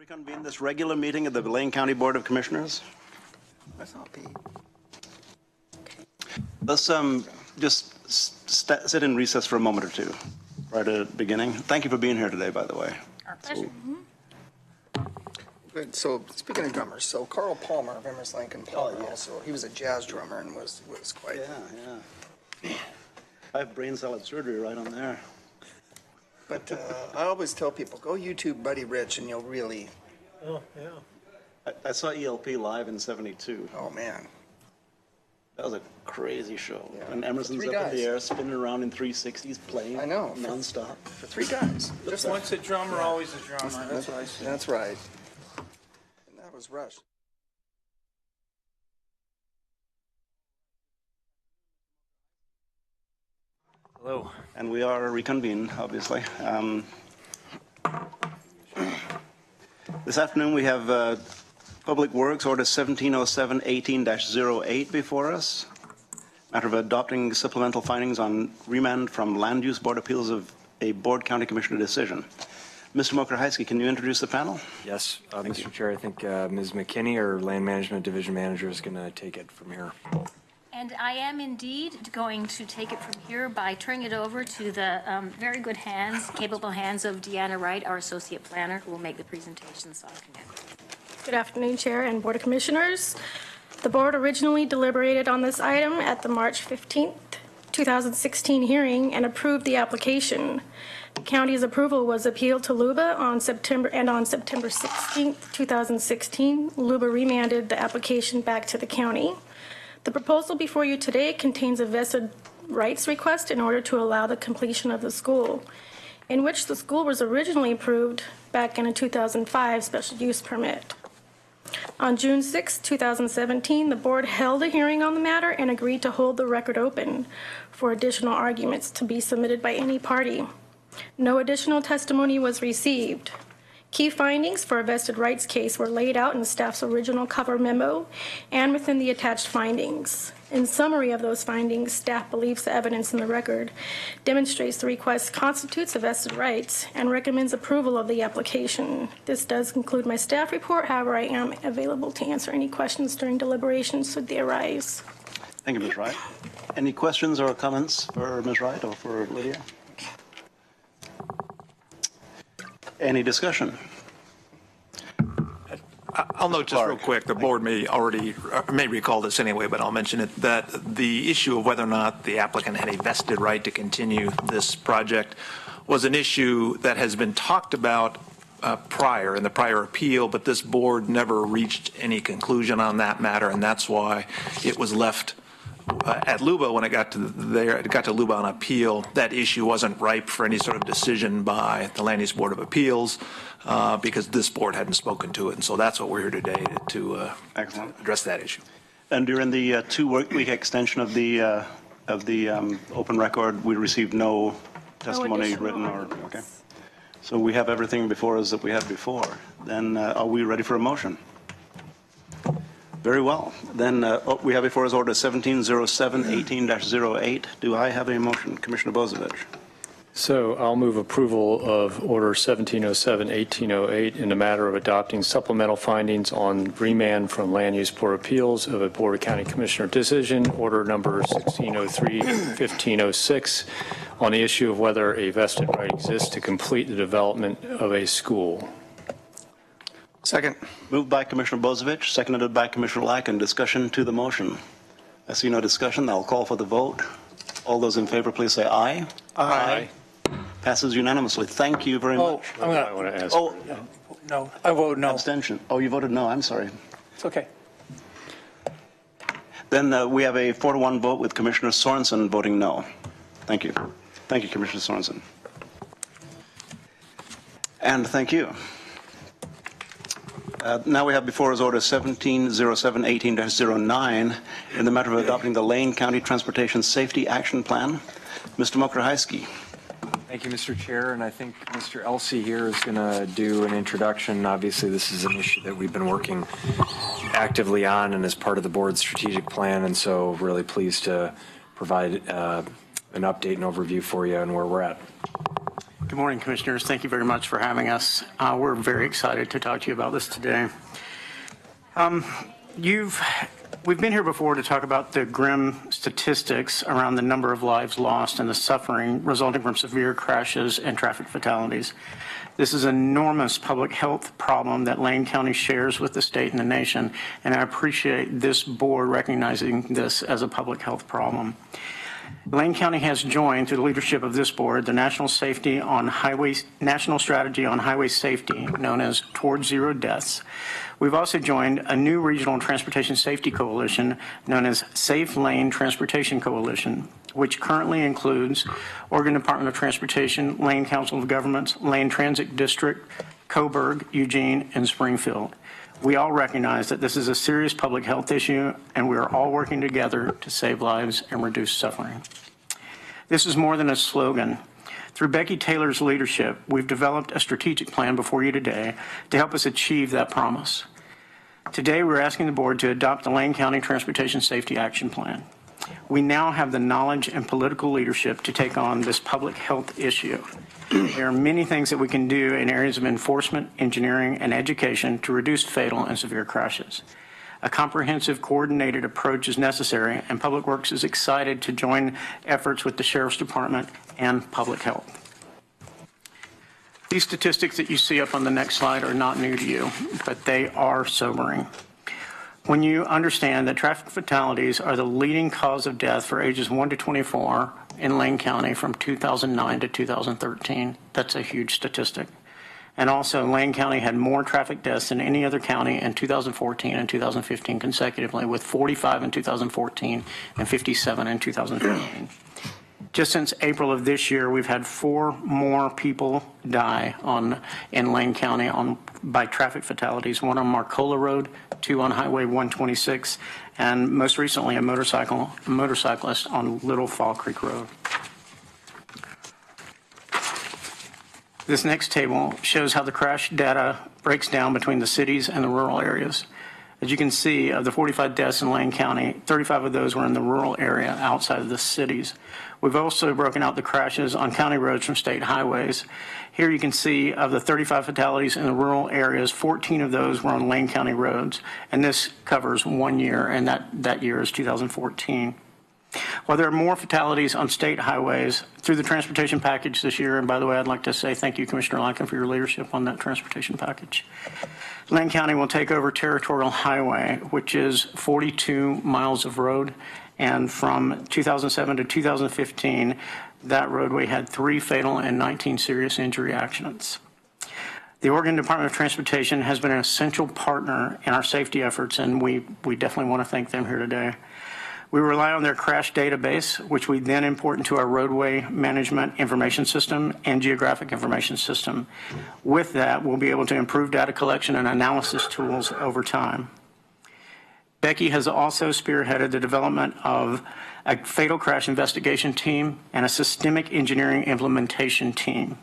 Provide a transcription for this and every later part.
Reconvene this regular meeting of the Lane County Board of Commissioners. That's not Pete. Let's just sit in recess for a moment or two, right at the beginning. Thank you for being here today, by the way. Our pleasure. Good. So speaking of drummers, so Carl Palmer of Emerson Lincoln Palmer also, he was a jazz drummer and was quite. Yeah. I have brain salad surgery right on there. But I always tell people, go YouTube Buddy Rich and you'll really. Oh, yeah. I saw ELP live in '72. Oh man. That was a crazy show. Yeah. And Emerson's Three up in guys. the air, spinning around in 360s, playing. I know. Nonstop. For three guys. Just once a drummer, always a drummer. That's what I say. That's right. And that was Rush. Hello. And we are reconvened, obviously. This afternoon we have Public Works Order 1707-18-08 before us. Matter of adopting supplemental findings on remand from Land Use Board Appeals of a Board County Commissioner decision. Mr. Mokrzycki, can you introduce the panel? Yes, Mr. Chair, I think Ms. McKinney, our Land Management Division Manager, is going to take it from here. And I am indeed going to take it from here by turning it over to the very good hands, capable hands of Deanna Wright, our Associate Planner, who will make the presentation this afternoon. Good afternoon, Chair and Board of Commissioners. The Board originally deliberated on this item at the March 15th, 2016 hearing and approved the application. The county's approval was appealed to LUBA on September 16th, 2016. LUBA remanded the application back to the county. The proposal before you today contains a vested rights request in order to allow the completion of the school, in which the school was originally approved back in a 2005 special use permit. On June 6, 2017, the board held a hearing on the matter and agreed to hold the record open for additional arguments to be submitted by any party. No additional testimony was received. Key findings for a vested rights case were laid out in staff's original cover memo and within the attached findings. In summary of those findings, staff believes the evidence in the record demonstrates the request constitutes a vested rights and recommends approval of the application. This does conclude my staff report. However, I am available to answer any questions during deliberations should they arise. Thank you, Ms. Wright. Any questions or comments for Ms. Wright or for Lydia? Any discussion? I'll note just real quick, the board may recall this anyway, but I'll mention it, that the issue of whether or not the applicant had a vested right to continue this project was an issue that has been talked about prior in the prior appeal, but this board never reached any conclusion on that matter, and that's why it was left at LUBA when it got to LUBA on appeal. That issue wasn't ripe for any sort of decision by the Land Use Board of Appeals because this board hadn't spoken to it, and so that's what we're here today to address that issue. And during the 2-week extension of the open record, we received no testimony written or okay. So we have everything before us that we had before. Then are we ready for a motion? Very well. Then we have before us Order 1707-18-08. Do I have a motion, Commissioner Bozevich? So I'll move approval of Order 1707-1808 in the matter of adopting supplemental findings on remand from Land Use Board of Appeals of a Board of County Commissioner decision, Order number 1603-1506, on the issue of whether a vested right exists to complete the development of a school. Second. Moved by Commissioner Bozevich, seconded by Commissioner Lacken. Discussion to the motion. I see no discussion. I'll call for the vote. All those in favor, please say aye. Aye. Passes unanimously. Thank you very much. I want to ask. No, I vote no. Abstention. Oh, you voted no. I'm sorry. It's okay. Then we have a 4-to-1 vote with Commissioner Sorensen voting no. Thank you. Thank you, Commissioner Sorensen. And thank you. Now we have before us Order 1707-18-09 in the matter of adopting the Lane County Transportation Safety Action Plan. Mr. Mokrzycki. Thank you, Mr. Chair, and I think Mr. Elsey here is going to do an introduction. Obviously, this is an issue that we've been working actively on and as part of the board's strategic plan, and so really pleased to provide an update and overview for you on where we're at. Good morning, Commissioners. Thank you very much for having us. We're very excited to talk to you about this today. We've been here before to talk about the grim statistics around the number of lives lost and the suffering resulting from severe crashes and traffic fatalities. This is an enormous public health problem that Lane County shares with the state and the nation, and I appreciate this board recognizing this as a public health problem. Lane County has joined, through the leadership of this board, the National Strategy on Highway Safety, known as Towards Zero Deaths. We've also joined a new regional transportation safety coalition known as Safe Lane Transportation Coalition, which currently includes Oregon Department of Transportation, Lane Council of Governments, Lane Transit District, Coburg, Eugene, and Springfield. We all recognize that this is a serious public health issue, and we are all working together to save lives and reduce suffering. This is more than a slogan. Through Becky Taylor's leadership, we've developed a strategic plan before you today to help us achieve that promise. Today, we're asking the board to adopt the Lane County Transportation Safety Action Plan. We now have the knowledge and political leadership to take on this public health issue. There are many things that we can do in areas of enforcement, engineering, and education to reduce fatal and severe crashes. A comprehensive, coordinated approach is necessary, and Public Works is excited to join efforts with the Sheriff's Department and Public Health. These statistics that you see up on the next slide are not new to you, but they are sobering. When you understand that traffic fatalities are the leading cause of death for ages 1 to 24 in Lane County from 2009 to 2013, that's a huge statistic. And also, Lane County had more traffic deaths than any other county in 2014 and 2015 consecutively, with 45 in 2014 and 57 in 2015. Just since April of this year, we've had 4 more people die in Lane County by traffic fatalities, 1 on Marcola Road, 2 on Highway 126, and most recently a motorcyclist on Little Fall Creek Road. This next table shows how the crash data breaks down between the cities and the rural areas. As you can see, of the 45 deaths in Lane County, 35 of those were in the rural area outside of the cities. We've also broken out the crashes on county roads from state highways. Here you can see of the 35 fatalities in the rural areas, 14 of those were on Lane County roads, and this covers 1 year, and that year is 2014. While there are more fatalities on state highways through the transportation package this year, and by the way, I'd like to say thank you, Commissioner Lycan, for your leadership on that transportation package. Lane County will take over Territorial Highway, which is 42 miles of road, and from 2007 to 2015, that roadway had 3 fatal and 19 serious injury accidents. The Oregon Department of Transportation has been an essential partner in our safety efforts, and we definitely want to thank them here today. We rely on their crash database, which we then import into our roadway management information system and geographic information system. With that, we'll be able to improve data collection and analysis tools over time. Becky has also spearheaded the development of a fatal crash investigation team and a systemic engineering implementation team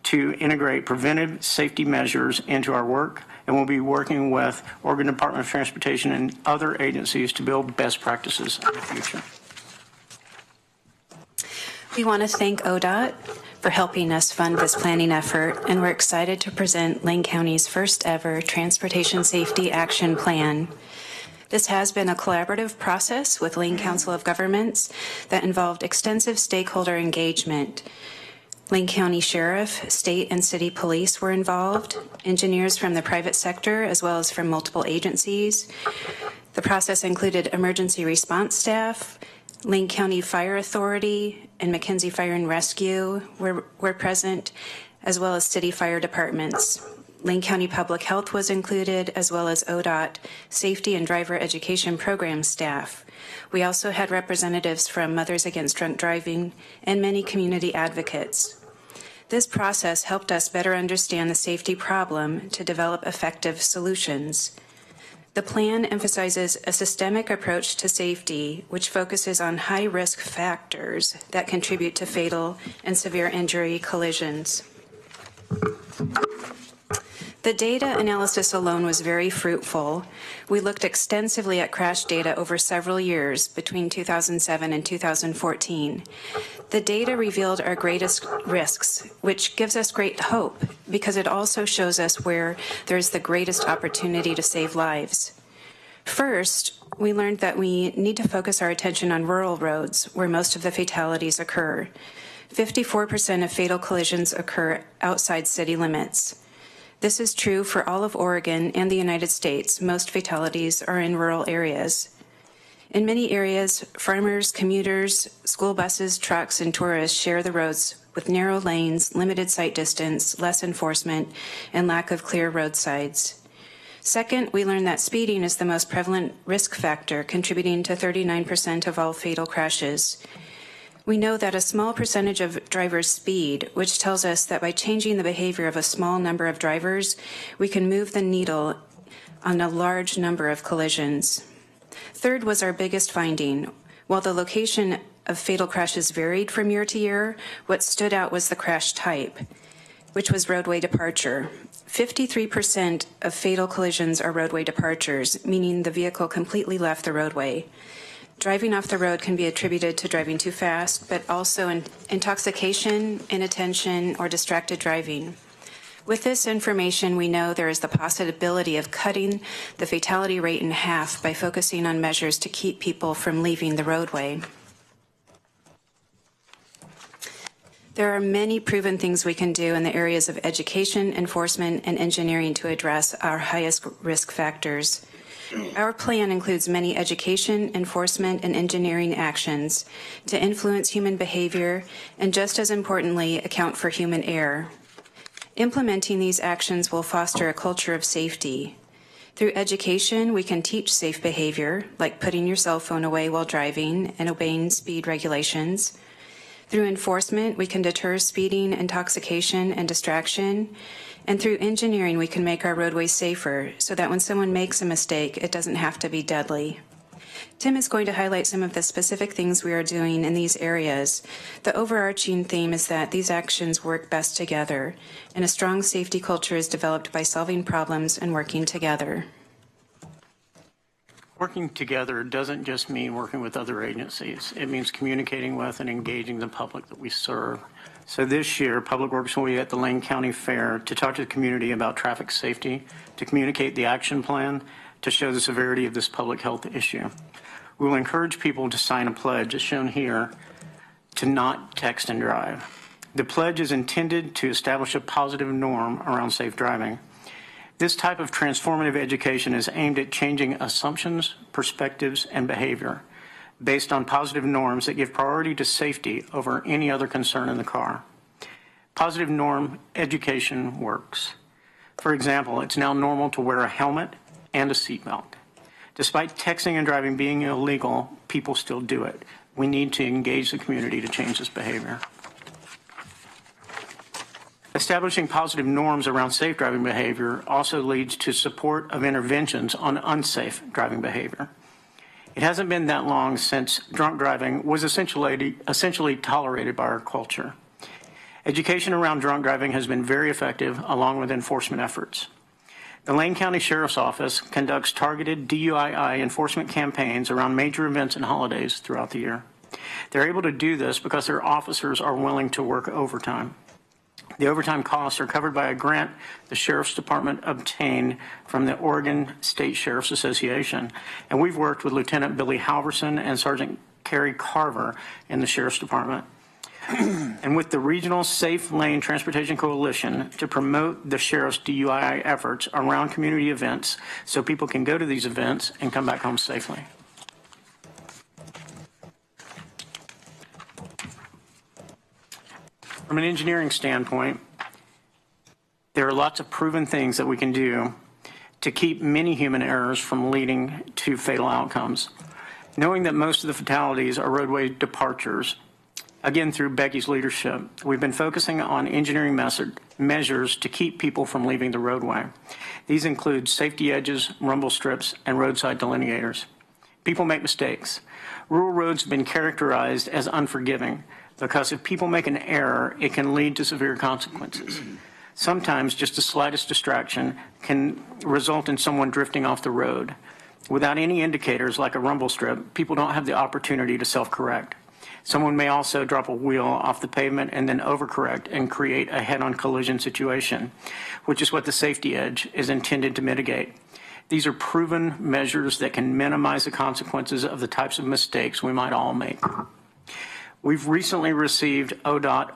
to integrate preventive safety measures into our work, and we'll be working with Oregon Department of Transportation and other agencies to build best practices in the future. We want to thank ODOT for helping us fund this planning effort, and we're excited to present Lane County's first ever Transportation Safety Action Plan. This has been a collaborative process with Lane Council of Governments that involved extensive stakeholder engagement. Lane County Sheriff, state and city police were involved, engineers from the private sector, as well as from multiple agencies. The process included emergency response staff, Lane County Fire Authority, and McKenzie Fire and Rescue were present, as well as city fire departments. Lane County Public Health was included, as well as ODOT Safety and Driver Education Program staff. We also had representatives from Mothers Against Drunk Driving and many community advocates. This process helped us better understand the safety problem to develop effective solutions. The plan emphasizes a systemic approach to safety, which focuses on high-risk factors that contribute to fatal and severe injury collisions. The data analysis alone was very fruitful. We looked extensively at crash data over several years between 2007 and 2014. The data revealed our greatest risks, which gives us great hope because it also shows us where there's the greatest opportunity to save lives. First, we learned that we need to focus our attention on rural roads where most of the fatalities occur. 54% of fatal collisions occur outside city limits. This is true for all of Oregon and the United States. Most fatalities are in rural areas. In many areas, farmers, commuters, school buses, trucks, and tourists share the roads with narrow lanes, limited sight distance, less enforcement, and lack of clear roadsides. Second, we learned that speeding is the most prevalent risk factor, contributing to 39% of all fatal crashes. We know that a small percentage of drivers speed, which tells us that by changing the behavior of a small number of drivers, we can move the needle on a large number of collisions. Third was our biggest finding. While the location of fatal crashes varied from year to year, what stood out was the crash type, which was roadway departure. 53% of fatal collisions are roadway departures, meaning the vehicle completely left the roadway. Driving off the road can be attributed to driving too fast, but also intoxication, inattention, or distracted driving. With this information, we know there is the possibility of cutting the fatality rate in half by focusing on measures to keep people from leaving the roadway. There are many proven things we can do in the areas of education, enforcement, and engineering to address our highest risk factors. Our plan includes many education, enforcement, and engineering actions to influence human behavior and, just as importantly, account for human error. Implementing these actions will foster a culture of safety. Through education, we can teach safe behavior, like putting your cell phone away while driving and obeying speed regulations. Through enforcement, we can deter speeding, intoxication, and distraction. And through engineering, we can make our roadways safer so that when someone makes a mistake, it doesn't have to be deadly. Tim is going to highlight some of the specific things we are doing in these areas. The overarching theme is that these actions work best together, and a strong safety culture is developed by solving problems and working together. Working together doesn't just mean working with other agencies. It means communicating with and engaging the public that we serve. So this year, Public Works will be at the Lane County Fair to talk to the community about traffic safety, to communicate the action plan, to show the severity of this public health issue. We will encourage people to sign a pledge, as shown here, to not text and drive. The pledge is intended to establish a positive norm around safe driving. This type of transformative education is aimed at changing assumptions, perspectives, and behavior based on positive norms that give priority to safety over any other concern in the car. Positive norm education works. For example, it's now normal to wear a helmet and a seatbelt. Despite texting and driving being illegal, people still do it. We need to engage the community to change this behavior. Establishing positive norms around safe driving behavior also leads to support of interventions on unsafe driving behavior. It hasn't been that long since drunk driving was essentially tolerated by our culture. Education around drunk driving has been very effective, along with enforcement efforts. The Lane County Sheriff's Office conducts targeted DUI enforcement campaigns around major events and holidays throughout the year. They're able to do this because their officers are willing to work overtime. The overtime costs are covered by a grant the Sheriff's Department obtained from the Oregon State Sheriff's Association, and we've worked with Lieutenant Billy Halverson and Sergeant Kerry Carver in the Sheriff's Department, and with the Regional Safe Lane Transportation Coalition to promote the Sheriff's DUI efforts around community events so people can go to these events and come back home safely. From an engineering standpoint, there are lots of proven things that we can do to keep many human errors from leading to fatal outcomes. Knowing that most of the fatalities are roadway departures, again through Becky's leadership, we've been focusing on engineering measures to keep people from leaving the roadway. These include safety edges, rumble strips, and roadside delineators. People make mistakes. Rural roads have been characterized as unforgiving, because if people make an error, it can lead to severe consequences. Sometimes just the slightest distraction can result in someone drifting off the road. Without any indicators like a rumble strip, people don't have the opportunity to self-correct. Someone may also drop a wheel off the pavement and then overcorrect and create a head-on collision situation, which is what the safety edge is intended to mitigate. These are proven measures that can minimize the consequences of the types of mistakes we might all make. We've recently received ODOT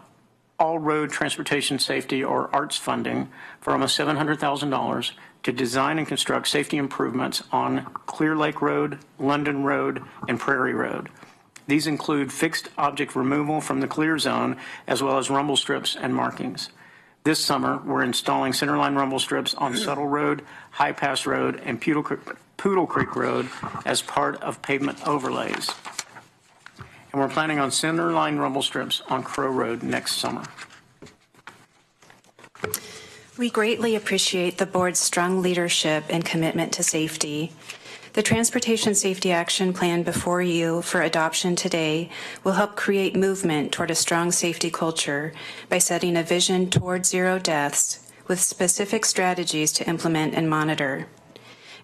All Road Transportation Safety, or ARTS funding, for almost $700,000 to design and construct safety improvements on Clear Lake Road, London Road, and Prairie Road. These include fixed object removal from the clear zone, as well as rumble strips and markings. This summer, we're installing centerline rumble strips on Settle Road, High Pass Road, and Poodle Creek Road as part of pavement overlays. And we're planning on centerline rumble strips on Crow Road next summer. We greatly appreciate the board's strong leadership and commitment to safety. The Transportation Safety Action Plan before you for adoption today will help create movement toward a strong safety culture by setting a vision toward zero deaths with specific strategies to implement and monitor.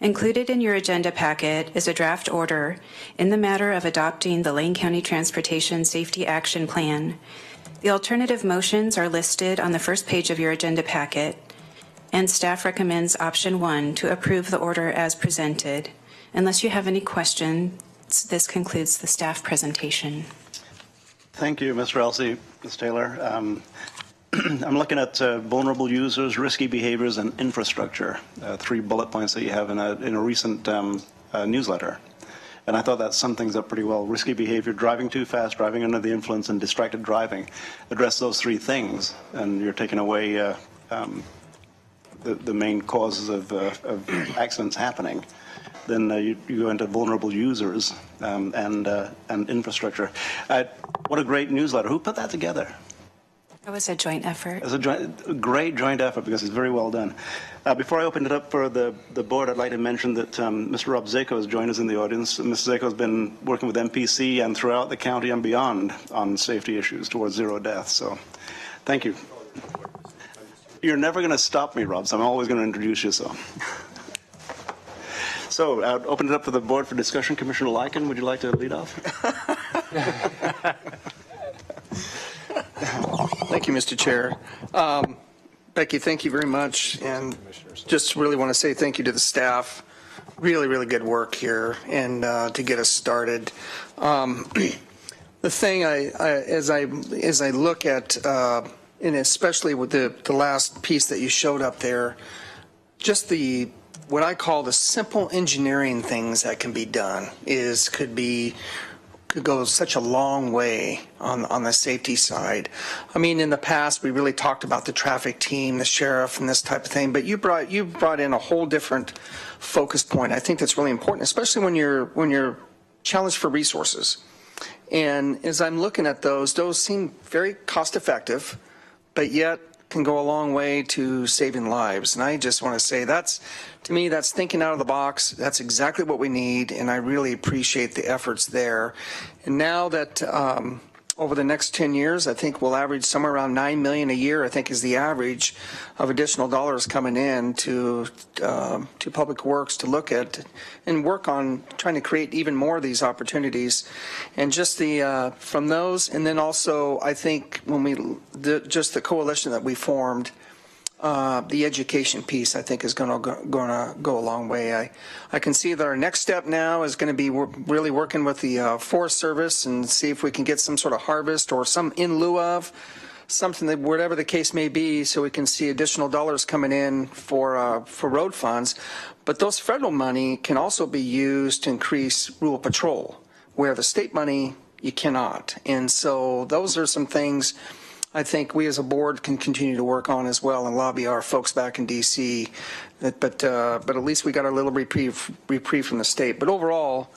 Included in your agenda packet is a draft order in the matter of adopting the Lane County Transportation Safety Action Plan. The alternative motions are listed on the first page of your agenda packet, and staff recommends option 1 to approve the order as presented. Unless you have any questions, this concludes the staff presentation. Thank you, Mr. Elsey, Ms. Taylor. I'm looking at vulnerable users, risky behaviors, and infrastructure, 3 bullet points that you have in a recent newsletter. And I thought that summed things up pretty well. Risky behavior, driving too fast, driving under the influence, and distracted driving. Address those 3 things, and you're taking away the main causes of accidents happening. Then you go into vulnerable users and infrastructure. What a great newsletter. Who put that together? It was a joint effort. It was a great joint effort because it's very well done. Before I open it up for the board, I'd like to mention that Mr. Rob Zako has joined us in the audience. Mr. Zako has been working with MPC and throughout the county and beyond on safety issues towards zero deaths. So thank you. You're never going to stop me, Rob, so I'm always going to introduce you. So I'll open it up to the board for discussion. Commissioner Lycan, would you like to lead off? Thank you, Mr. Chair. Becky, thank you very much. And just really want to say thank you to the staff. Really, really good work here and to get us started. The thing as I look at, and especially with the last piece that you showed up there, just what I call the simple engineering things that can be done could go such a long way on the safety side. I mean, in the past, we really talked about the traffic team, the sheriff, and this type of thing, but you brought in a whole different focus point. I think that's really important, especially when you're challenged for resources. And as I'm looking at those seem very cost effective, but yet can go a long way to saving lives. And I just want to say to me, that's thinking out of the box. That's exactly what we need, and I really appreciate the efforts there. And now that over the next 10 years, I think we'll average somewhere around $9 million a year, I think is the average of additional dollars coming in to Public Works to look at and work on trying to create even more of these opportunities. And just from those, and then also I think when just the coalition that we formed, the education piece, I think, is going to go a long way. I can see that our next step now is going to be really working with the Forest Service and see if we can get some sort of harvest or some in lieu of something, that whatever the case may be, so we can see additional dollars coming in for road funds. But those federal money can also be used to increase rural patrol, where the state money you cannot. And so those are some things I think we as a board can continue to work on as well and lobby our folks back in D.C. But at least we got a little reprieve from the state. But overall,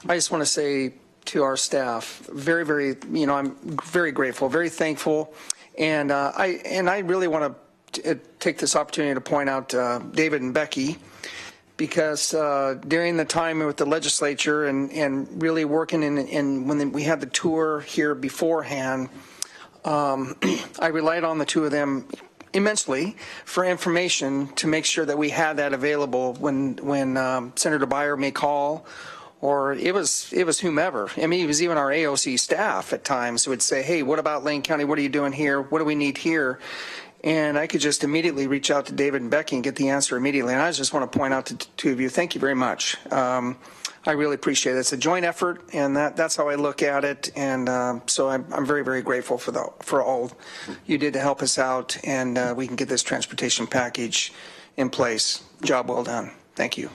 I just want to say to our staff, very, very, I'm very grateful, very thankful, and I really want to take this opportunity to point out David and Becky, because during the time with the legislature and really working in when we had the tour here beforehand. I relied on the two of them immensely for information to make sure that we had that available when Senator Beyer may call, or it was whomever. I mean, it was even our AOC staff at times who would say, hey, what about Lane County? What are you doing here? What do we need here? And I could just immediately reach out to David and Becky and get the answer immediately. And I just want to point out to the two of you, thank you very much. I really appreciate it. It's a joint effort, and that's how I look at it. And so I'm very, very grateful for all you did to help us out, and we can get this transportation package in place. Job well done. Thank you.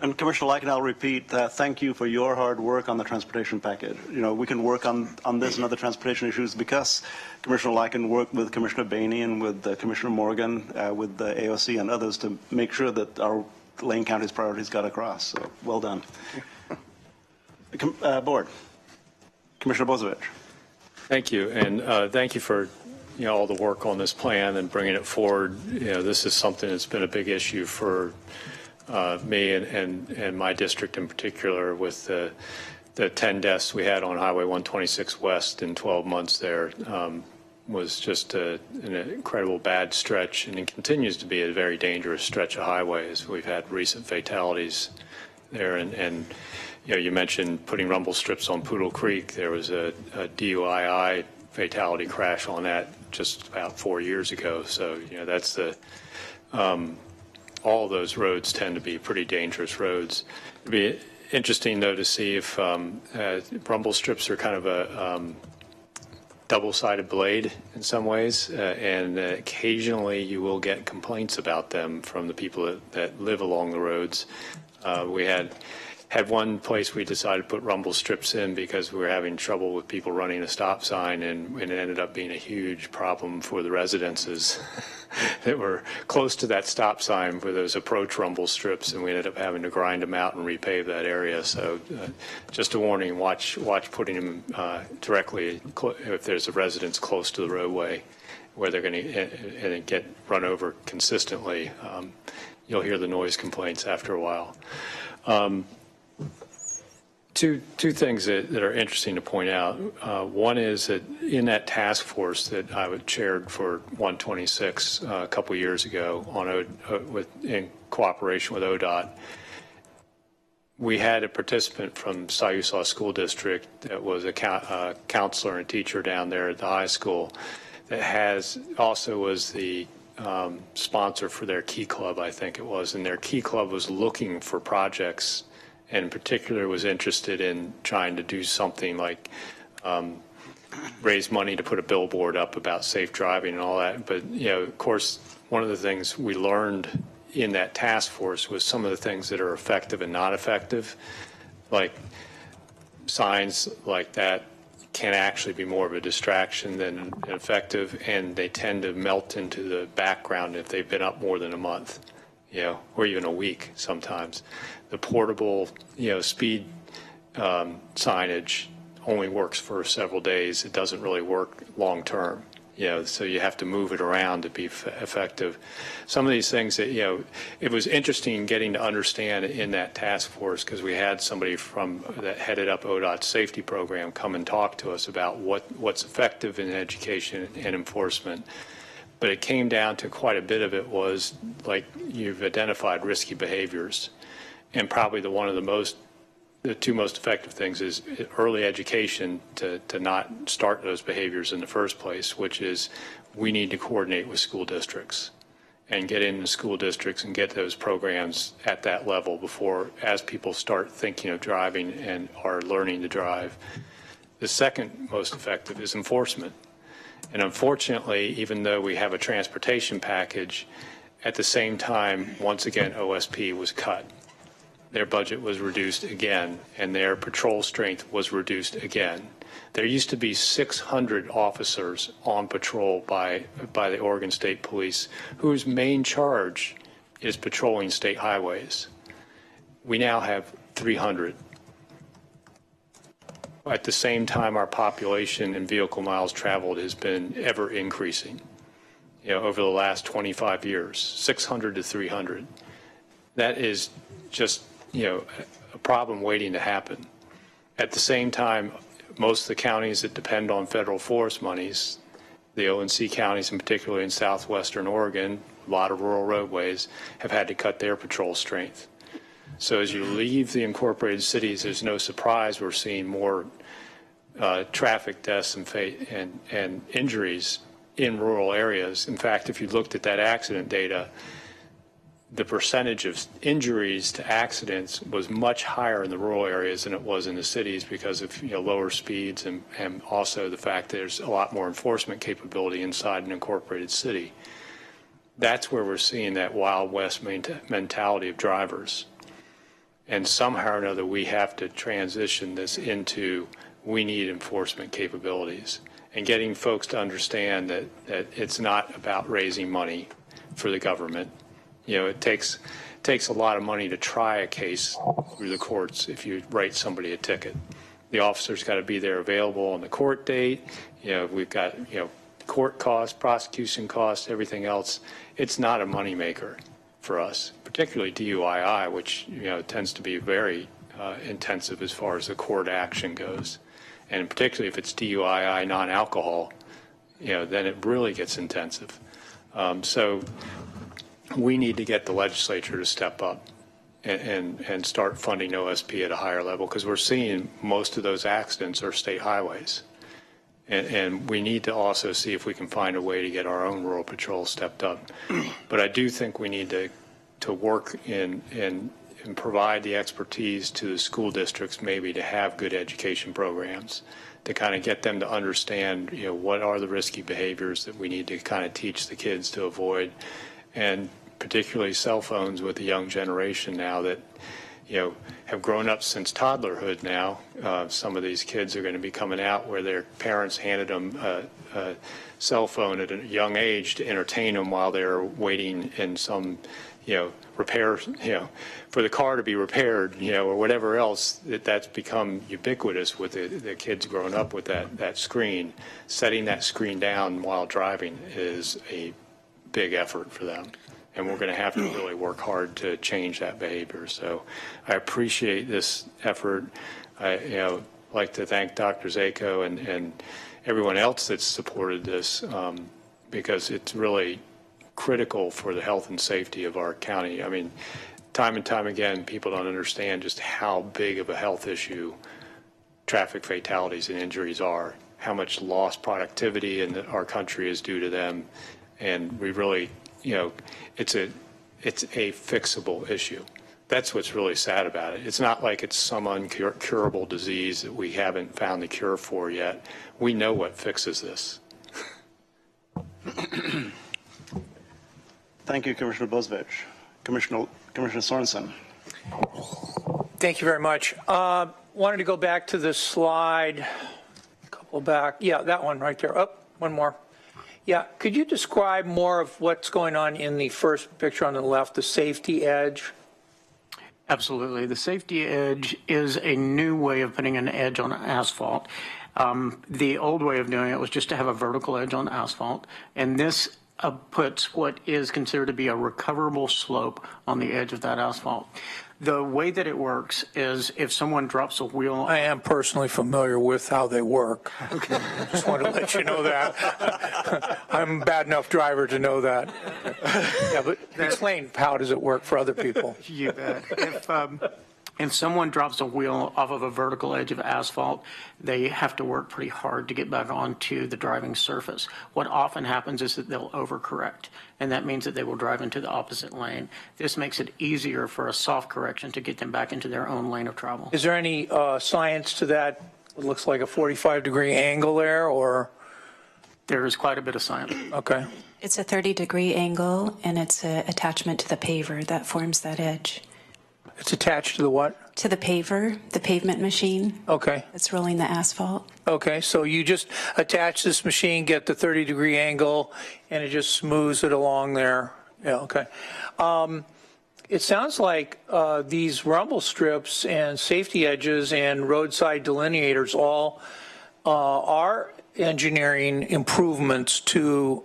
And Commissioner Lycan, I'll repeat, thank you for your hard work on the transportation package. You know, we can work on this and other transportation issues because Commissioner Lycan worked with Commissioner Bainey and with Commissioner Morgan, with the AOC and others to make sure that our Lane County's priorities got across. So well done. Board. Commissioner Bozievich. Thank you, and thank you for all the work on this plan and bringing it forward. This is something that's been a big issue for me and my district in particular, with the 10 deaths we had on Highway 126 West in 12 months there. Was just an incredible bad stretch, and it continues to be a very dangerous stretch of highways. We've had recent fatalities there, and you mentioned putting rumble strips on Poodle Creek. There was a DUI fatality crash on that just about 4 years ago. So that's the all those roads tend to be pretty dangerous roads. It'd be interesting though to see if rumble strips are kind of a double-sided blade in some ways, and occasionally you will get complaints about them from the people that live along the roads. We had one place we decided to put rumble strips in because we were having trouble with people running a stop sign, and it ended up being a huge problem for the residences that were close to that stop sign for those approach rumble strips, and we ended up having to grind them out and repave that area. So just a warning, watch putting them directly if there's a residence close to the roadway where they're going to get run over consistently. You'll hear the noise complaints after a while. Two things that are interesting to point out. One is that in that task force that I chaired for 126 a couple years ago in cooperation with ODOT, we had a participant from Siuslaw School District that was a counselor and teacher down there at the high school that was the sponsor for their Key Club, I think it was, and their Key Club was looking for projects, and in particular was interested in trying to do something like raise money to put a billboard up about safe driving and all that. But, of course, one of the things we learned in that task force was some of the things that are effective and not effective, like signs like that can actually be more of a distraction than effective, and they tend to melt into the background if they've been up more than a month, or even a week sometimes. The portable, speed signage only works for several days. It doesn't really work long term. So you have to move it around to be effective. Some of these things that, it was interesting getting to understand in that task force, because we had somebody that headed up ODOT's safety program come and talk to us about what's effective in education and enforcement. But it came down to quite a bit of it was, like you've identified, risky behaviors. And probably the two most effective things is early education to not start those behaviors in the first place, which is we need to coordinate with school districts and get into school districts and get those programs at that level as people start thinking of driving and are learning to drive. The second most effective is enforcement. And unfortunately, even though we have a transportation package, at the same time, once again, OSP was cut. Their budget was reduced again, and their patrol strength was reduced again. There used to be 600 officers on patrol by the Oregon State Police, whose main charge is patrolling state highways. We now have 300. At the same time, our population and vehicle miles traveled has been ever increasing, over the last 25 years, 600 to 300. That is just a problem waiting to happen. At the same time, most of the counties that depend on federal forest monies The ONC counties, and particularly in southwestern Oregon, a lot of rural roadways have had to cut their patrol strength. So as you leave the incorporated cities, there's no surprise we're seeing more traffic deaths and injuries in rural areas. In fact, if you looked at that accident data, the percentage of injuries to accidents was much higher in the rural areas than it was in the cities because of lower speeds and also the fact that there's a lot more enforcement capability inside an incorporated city. That's where we're seeing that Wild West mentality of drivers. And somehow or another, we have to transition this into we need enforcement capabilities and getting folks to understand that it's not about raising money for the government. It takes a lot of money to try a case through the courts if you write somebody a ticket. The officer's got to be there available on the court date. We've got, court costs, prosecution costs, everything else. It's not a moneymaker for us, particularly DUII, which, tends to be very intensive as far as the court action goes. And particularly if it's DUII non-alcohol, then it really gets intensive. So we need to get the legislature to step up and start funding OSP at a higher level because we're seeing most of those accidents are state highways. And we need to also see if we can find a way to get our own rural patrol stepped up. But I do think we need to work and provide the expertise to the school districts maybe to have good education programs to kind of get them to understand, what are the risky behaviors that we need to kind of teach the kids to avoid. And particularly cell phones with the young generation now that, have grown up since toddlerhood now. Some of these kids are going to be coming out where their parents handed them a cell phone at a young age to entertain them while they're waiting in some, repair, for the car to be repaired, or whatever else. That's become ubiquitous with the kids growing up with that screen. Setting that screen down while driving is a big effort for them. And we're going to have to really work hard to change that behavior. So I appreciate this effort. I like to thank Dr. Zako and everyone else that's supported this because it's really critical for the health and safety of our county. I mean, time and time again, people don't understand just how big of a health issue traffic fatalities and injuries are, how much lost productivity in our country is due to them. And we really, it's a fixable issue. That's what's really sad about it. It's not like it's some uncurable disease that we haven't found the cure for yet. We know what fixes this. Thank you, Commissioner Bozvich. Commissioner Sorensen. Thank you very much. Wanted to go back to the slide, a couple back. Yeah, that one right there. Oh, one more. Yeah, could you describe more of what's going on in the first picture on the left, the safety edge? Absolutely. The safety edge is a new way of putting an edge on asphalt. The old way of doing it was just to have a vertical edge on asphalt, and this puts what is considered to be a recoverable slope on the edge of that asphalt. The way that it works is if someone drops a wheel. I am personally familiar with how they work. Okay. Just want to let you know that. I'm a bad enough driver to know that. Yeah, but explain how does it work for other people? You bet. If someone drops a wheel off of a vertical edge of asphalt, they have to work pretty hard to get back onto the driving surface. What often happens is that they'll overcorrect, and that means that they will drive into the opposite lane. This makes it easier for a soft correction to get them back into their own lane of travel. Is there any science to that? It looks like a 45-degree angle there, or? There is quite a bit of science. Okay. It's a 30-degree angle, and it's an attachment to the paver that forms that edge. It's attached to the what? To the paver, the pavement machine. Okay. It's rolling the asphalt. Okay, so you just attach this machine, get the 30-degree angle, and it just smooths it along there. Yeah, okay. It sounds like these rumble strips and safety edges and roadside delineators all are engineering improvements to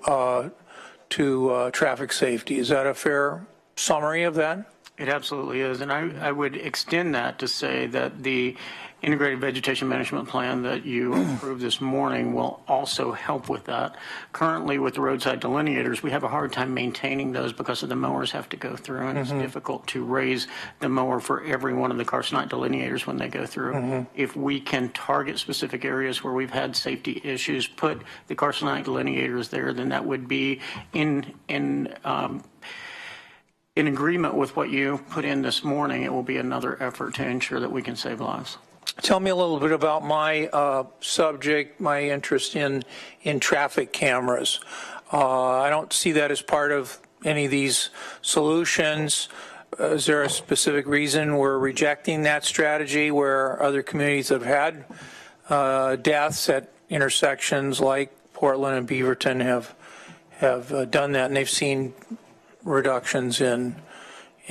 traffic safety. Is that a fair summary of that? It absolutely is, and I would extend that to say that the integrated vegetation management plan that you approved this morning will also help with that. Currently, with the roadside delineators, we have a hard time maintaining those because of the mowers have to go through, and it's difficult to raise the mower for every one of the carcinite delineators when they go through. If we can target specific areas where we've had safety issues, put the carcinite delineators there, then that would be in agreement with what you put in this morning. It will be another effort to ensure that we can save lives. Tell me a little bit about my subject, my interest in traffic cameras. I don't see that as part of any of these solutions. Is there a specific reason we're rejecting that strategy where other communities have had deaths at intersections like Portland and Beaverton have done that, and they've seen reductions in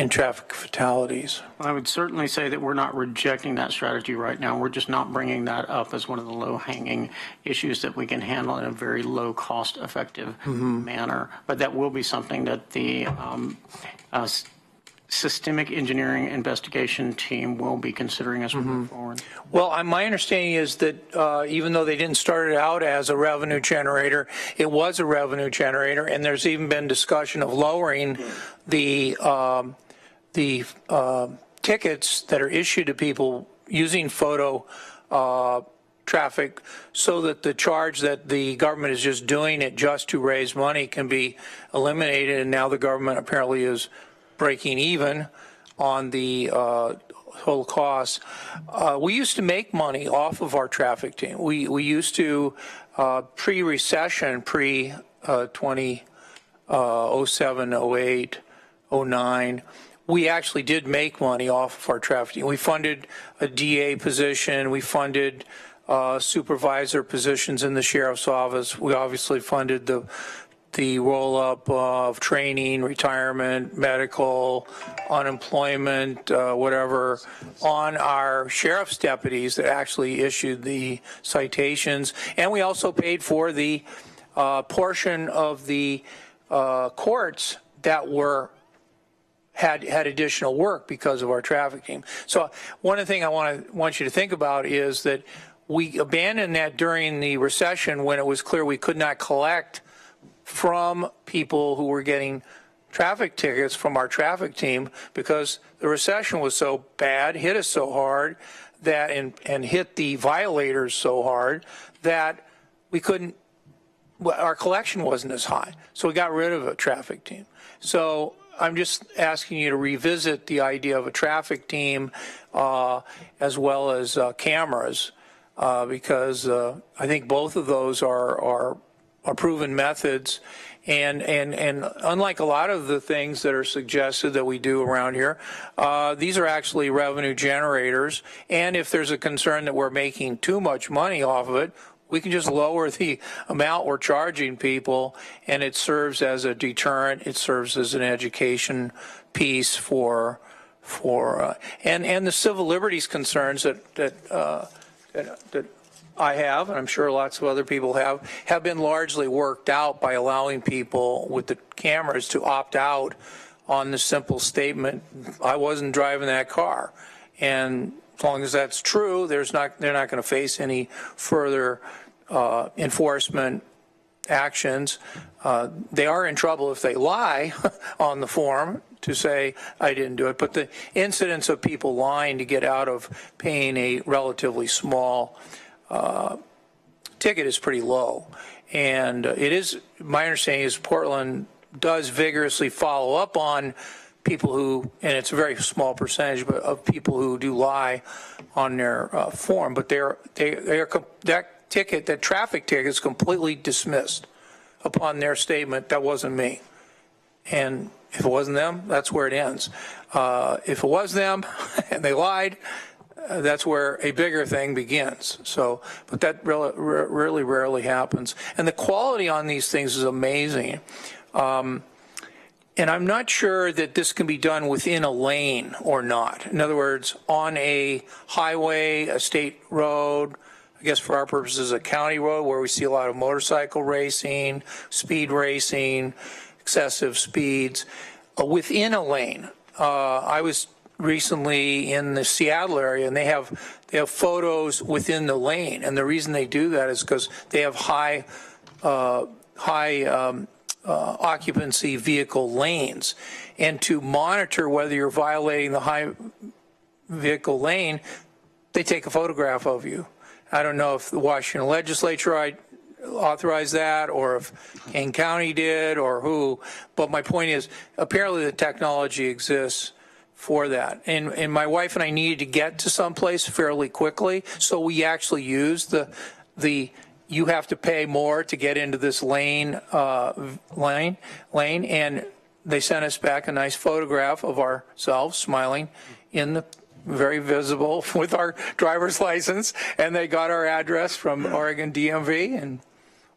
traffic fatalities? I would certainly say that we're not rejecting that strategy right now. We're just not bringing that up as one of the low-hanging issues that we can handle in a very low cost-effective manner. But that will be something that the systemic engineering investigation team will be considering as we move forward. Well, my understanding is that even though they didn't start it out as a revenue generator, it was a revenue generator, and there's even been discussion of lowering the tickets that are issued to people using photo traffic so that the charge that the government is just doing it just to raise money can be eliminated, and now the government apparently is breaking even on the total cost. We used to make money off of our traffic team. We used to, pre-recession, pre-2007, 08, 09, we actually did make money off of our traffic team. We funded a DA position. We funded supervisor positions in the sheriff's office. We obviously funded the roll-up of training, retirement, medical, unemployment, whatever, on our sheriff's deputies that actually issued the citations. And we also paid for the portion of the courts that had additional work because of our traffic team. So one of the things I want you to think about is that we abandoned that during the recession when it was clear we could not collect from people who were getting traffic tickets from our traffic team because the recession was so bad, hit us so hard that and hit the violators so hard that we couldn't, our collection wasn't as high. So we got rid of a traffic team. So I'm just asking you to revisit the idea of a traffic team as well as cameras because I think both of those are proven methods, and unlike a lot of the things that are suggested that we do around here, these are actually revenue generators. And if there's a concern that we're making too much money off of it, we can just lower the amount we're charging people, and it serves as a deterrent. It serves as an education piece for and the civil liberties concerns that I have, and I'm sure lots of other people have been largely worked out by allowing people with the cameras to opt out on the simple statement, I wasn't driving that car. And as long as that's true, they're not going to face any further enforcement actions. They are in trouble if they lie on the form to say, I didn't do it. But the incidence of people lying to get out of paying a relatively small ticket is pretty low. And it is, my understanding is Portland does vigorously follow up on people who, and it's a very small percentage, but of people who do lie on their form. But that traffic ticket is completely dismissed upon their statement, that wasn't me. And if it wasn't them, that's where it ends. If it was them and they lied, that's where a bigger thing begins. So, but that really rarely happens. And the quality on these things is amazing. And I'm not sure that this can be done within a lane or not. In other words, on a highway, a state road, I guess for our purposes, a county road where we see a lot of motorcycle racing, speed racing, excessive speeds, within a lane. I was recently in the Seattle area, and they have photos within the lane, and the reason they do that is because they have high occupancy vehicle lanes, and to monitor whether you're violating the high vehicle lane, they take a photograph of you. I don't know if the Washington legislature authorized that, or if Kane County did, or who, but my point is, apparently the technology exists for that. And my wife and I needed to get to someplace fairly quickly, so we actually used the you have to pay more to get into this lane, and they sent us back a nice photograph of ourselves smiling in the very visible with our driver's license, and they got our address from Oregon DMV, and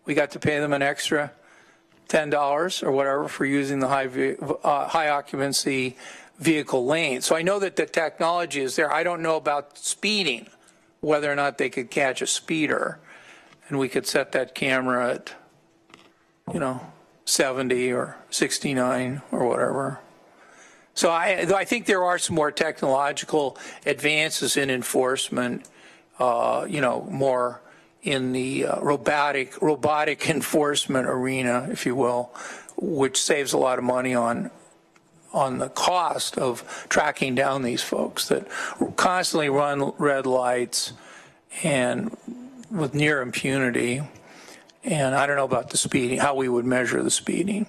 we got to pay them an extra $10 or whatever for using the high occupancy vehicle lane. So I know that the technology is there. I don't know about speeding, whether or not they could catch a speeder, and we could set that camera at, 70 or 69 or whatever. So I think there are some more technological advances in enforcement, more in the robotic enforcement arena, if you will, which saves a lot of money on the cost of tracking down these folks that constantly run red lights and with near impunity. And I don't know about the speeding, how we would measure the speeding.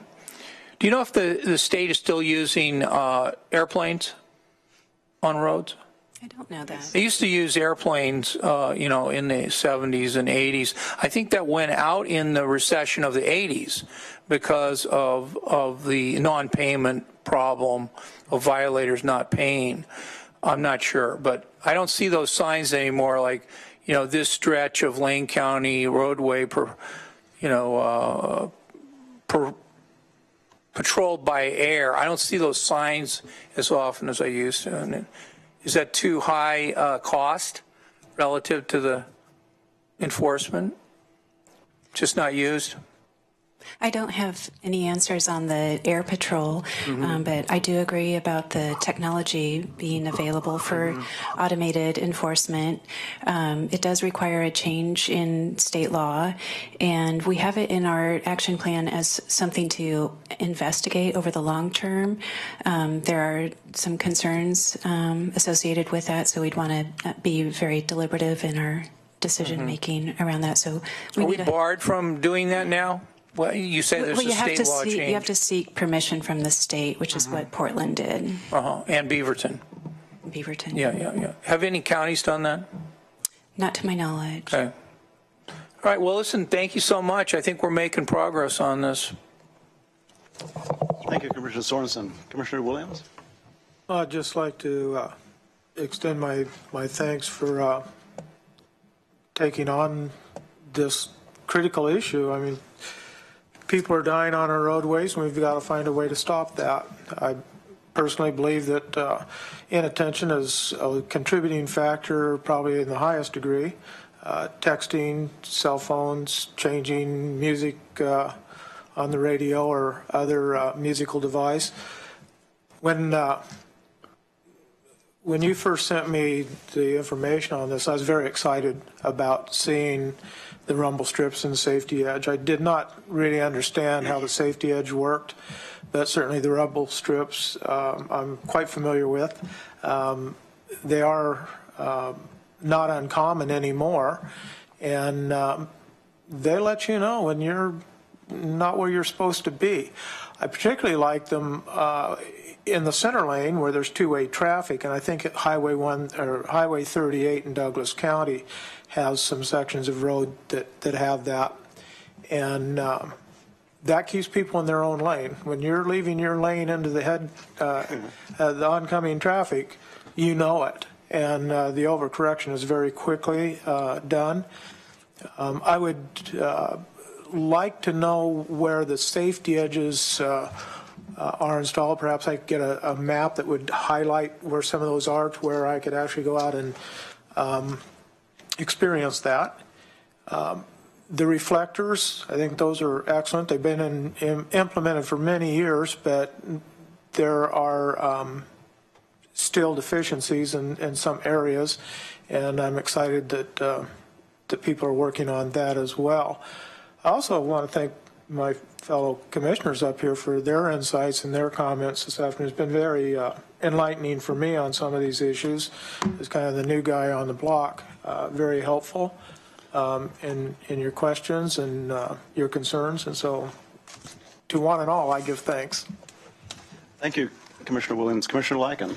Do you know if the state is still using airplanes on roads? I don't know that. They used to use airplanes, in the 70s and 80s. I think that went out in the recession of the 80s because of the non-payment problem of violators not paying. I'm not sure, but I don't see those signs anymore, like, this stretch of Lane County roadway patrolled by air. I don't see those signs as often as I used to. And is that too high cost relative to the enforcement? Just not used? I don't have any answers on the air patrol, but I do agree about the technology being available for automated enforcement. It does require a change in state law, and we have it in our action plan as something to investigate over the long term. There are some concerns associated with that, so we'd want to be very deliberative in our decision making around that. So are we barred from doing that now? Well, you say there's a state law change. You have to seek permission from the state, which is what Portland did. And Beaverton. Beaverton. Yeah. Have any counties done that? Not to my knowledge. Okay. All right. Well, listen, thank you so much. I think we're making progress on this. Thank you, Commissioner Sorensen. Commissioner Williams? I'd just like to extend my thanks for taking on this critical issue. I mean, people are dying on our roadways, and we've got to find a way to stop that. I personally believe that inattention is a contributing factor, probably in the highest degree. Texting, cell phones, changing music on the radio or other musical device. When you first sent me the information on this, I was very excited about seeing the rumble strips and safety edge. I did not really understand how the safety edge worked, but certainly the rumble strips I'm quite familiar with. They are not uncommon anymore, and they let you know when you're not where you're supposed to be. I particularly like them in the center lane where there's two-way traffic, and I think Highway 38 in Douglas County has some sections of road that have that, and that keeps people in their own lane. When you're leaving your lane into the the oncoming traffic, you know it, and the overcorrection is very quickly done. I would like to know where the safety edges are installed. Perhaps I could get a map that would highlight where some of those are, to where I could actually go out and experience that. The reflectors, I think those are excellent. They've been implemented for many years, but there are still deficiencies in some areas, and I'm excited that people are working on that as well. I also want to thank my fellow commissioners up here for their insights and their comments this afternoon. It's been very enlightening for me on some of these issues. As kind of the new guy on the block, very helpful in your questions and your concerns. And so to one and all, I give thanks. Thank you, Commissioner Williams. Commissioner Lycan.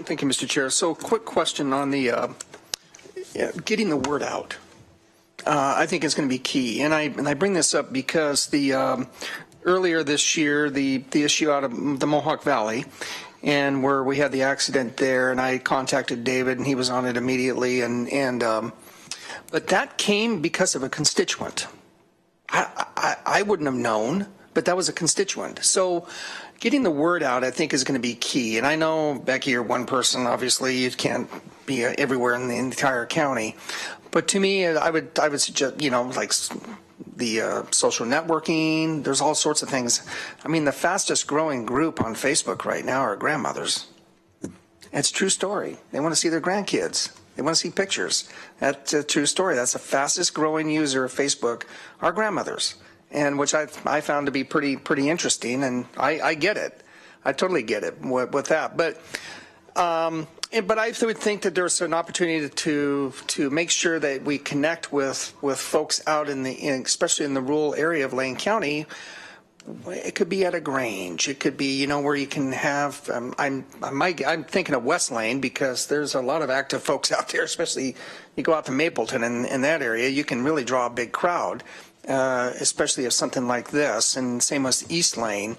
Thank you, Mr. Chair. So quick question on the getting the word out. I think is going to be key, and I bring this up because the earlier this year the issue out of the Mohawk Valley, and where we had the accident there, and I contacted David, and he was on it immediately, but that came because of a constituent. I wouldn't have known, but that was a constituent. So getting the word out, I think, is going to be key. And I know, Becky, you're one person. Obviously, you can't be everywhere in the entire county. But to me, I would suggest, like the social networking, there's all sorts of things. I mean, the fastest growing group on Facebook right now are grandmothers. It's a true story. They want to see their grandkids. They want to see pictures. That's a true story. That's the fastest growing user of Facebook are grandmothers, and which I found to be pretty interesting. And I get it. I totally get it with that. But I would think that there's an opportunity to make sure that we connect with folks out especially in the rural area of Lane County. It could be at a Grange. It could be, where you can have. I'm thinking of West Lane because there's a lot of active folks out there. Especially you go out to Mapleton and that area, you can really draw a big crowd, especially if something like this. And same with East Lane.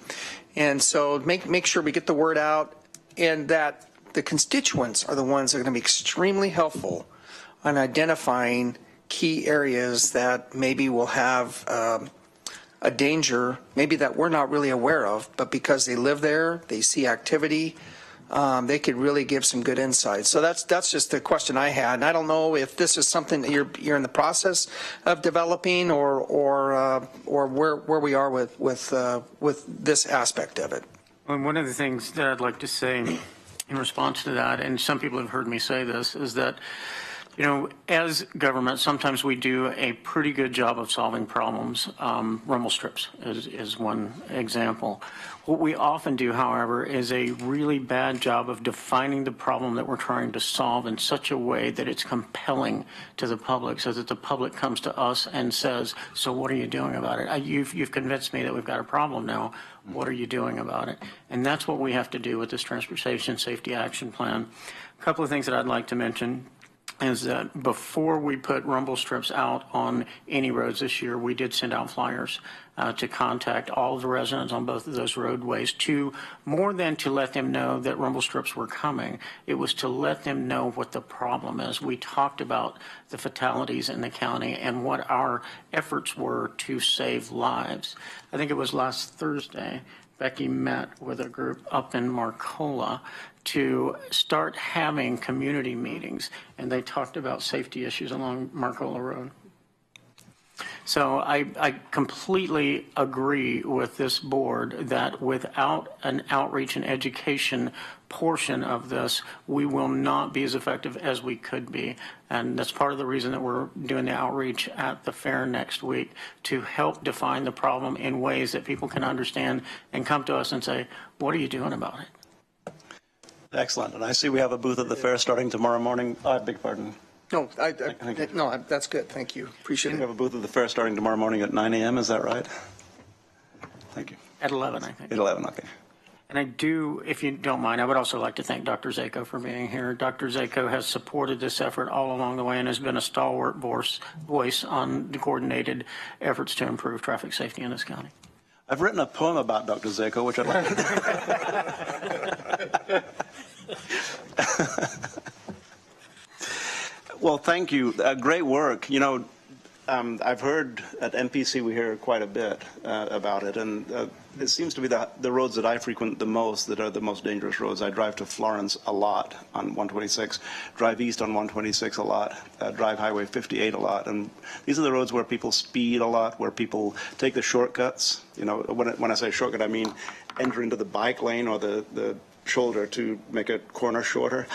And so make sure we get the word out, and that the constituents are the ones that are going to be extremely helpful on identifying key areas that maybe will have a danger, maybe that we're not really aware of, but because they live there, they see activity, they could really give some good insights. So that's just the question I had. And I don't know if this is something that you're in the process of developing, or where we are with this aspect of it. Well, one of the things that I'd like to say in response to that, and some people have heard me say this, is that, as government, sometimes we do a pretty good job of solving problems. Rumble strips is one example. What we often do, however, is a really bad job of defining the problem that we're trying to solve in such a way that it's compelling to the public, so that the public comes to us and says, so what are you doing about it? You've convinced me that we've got a problem now. What are you doing about it? And that's what we have to do with this Transportation Safety Action Plan. A couple of things that I'd like to mention is that before we put rumble strips out on any roads this year, we did send out flyers to contact all of the residents on both of those roadways, to more than to let them know that rumble strips were coming. It was to let them know what the problem is. We talked about the fatalities in the county and what our efforts were to save lives. I think it was last Thursday, Becky met with a group up in Marcola to start having community meetings, and they talked about safety issues along Marcola Road. So I completely agree with this board that without an outreach and education portion of this, we will not be as effective as we could be. And that's part of the reason that we're doing the outreach at the fair next week, to help define the problem in ways that people can understand and come to us and say, what are you doing about it? Excellent. And I see we have a booth at the fair starting tomorrow morning. I beg your pardon. No, no, that's good. Thank you. Appreciate We it. have a booth at the fair starting tomorrow morning at 9 a.m. Is that right? Thank you. At 11, I think. At 11, okay. And I do, if you don't mind, I would also like to thank Dr. Zako for being here. Dr. Zako has supported this effort all along the way and has been a stalwart voice on the coordinated efforts to improve traffic safety in this county. I've written a poem about Dr. Zako, which I'd like to... Well, thank you. Great work. I've heard at MPC we hear quite a bit about it, and it seems to be the roads that I frequent the most that are the most dangerous roads. I drive to Florence a lot on 126, drive east on 126 a lot, drive Highway 58 a lot, and these are the roads where people speed a lot, where people take the shortcuts. When I say shortcut, I mean enter into the bike lane or the shoulder to make a corner shorter.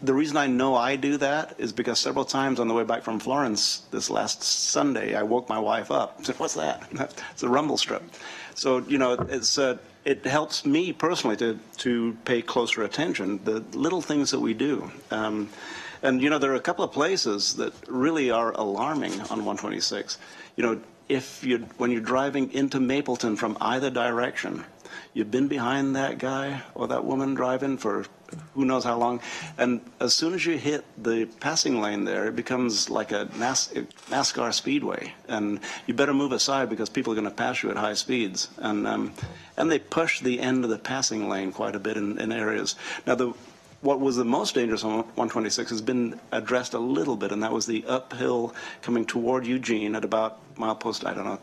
The reason I know I do that is because several times on the way back from Florence this last Sunday, I woke my wife up. I said, "What's that?" It's a rumble strip. So, you know, it helps me personally to pay closer attention, the little things that we do. And, you know, there are a couple of places that really are alarming on 126. You know, when you're driving into Mapleton from either direction, you've been behind that guy or that woman driving for who knows how long, and as soon as you hit the passing lane there, it becomes like a NASCAR speedway, and you better move aside because people are going to pass you at high speeds, and they push the end of the passing lane quite a bit in areas. Now, what was the most dangerous on 126 has been addressed a little bit, and that was the uphill coming toward Eugene at about milepost, I don't know,